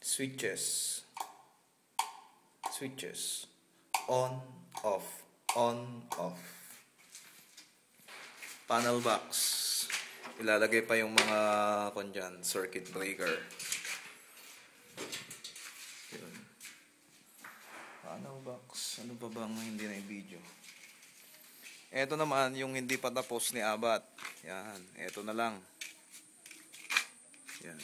switches, switches, on, off, on, off. Panel box, ilalagay pa yung mga dyan, circuit breaker. Yun. Panel box, ano pa bang hindi na i-video? Ito naman yung hindi pa tapos ni Abat. Yan, ito na lang. Yan.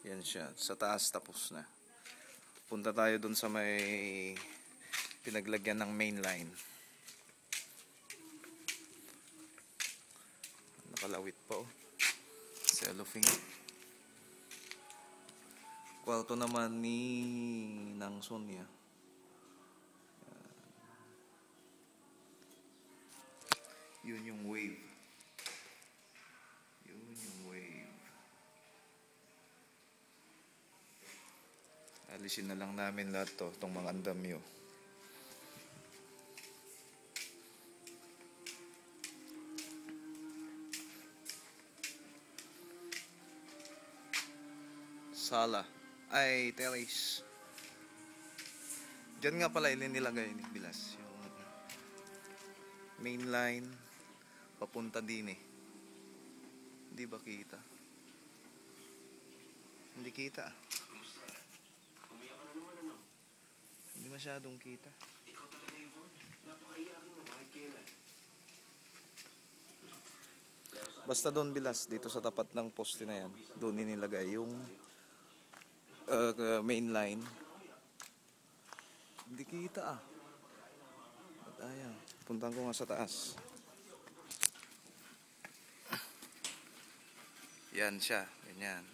Yan siya. Sa taas tapos na. Punta tayo dun sa may pinaglagyan ng main line. Nakalawit pa oh. Cellophane. Kwarto naman ni Nang Sonia. Yun yung wave. Yun yung wave. Alisin na lang namin lahat to, itong mga andamyo. Sala. Ay, terrace. Diyan nga pala ilinilagay ni Bilas. Yung main line, papunta din eh. Hindi ba kita? Hindi kita. Hindi masyadong kita. Basta doon Bilas, dito sa tapat ng poste na yan, doon inilagay yung main line. Hindi kita ah. At ayaw, puntan ko nga sa taas. Yan siya, ganyan.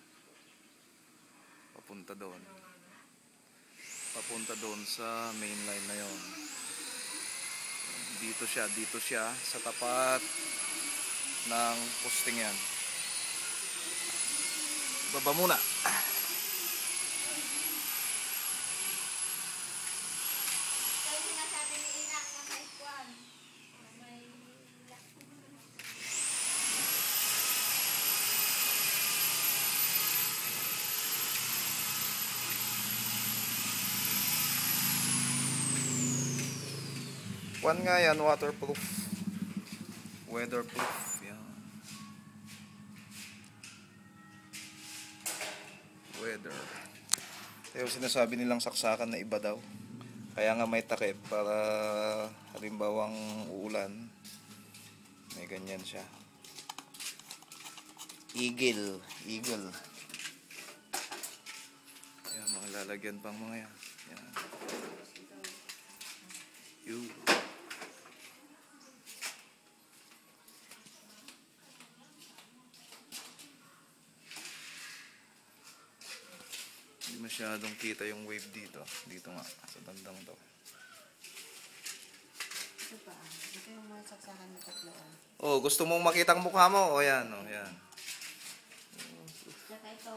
Papunta doon. Papunta doon sa main line na yon. Dito siya sa tapat ng posting yan. Baba muna. One nga yan, waterproof. Weatherproof. Yan. Weather. Kaya sinasabi nilang saksakan na iba daw. Kaya nga may takip para halimbawang uulan. May ganyan siya. Eagle. Eagle. Yan, mga lalagyan pang mga yan. Yan. Yun. Masyadong kita yung wave dito. Dito nga, sa bandang to. Ito pa, ito yung mga saksakan na tatlo. Oh, gusto mong makita ang mukha mo? O yan, o yan. Saka ito,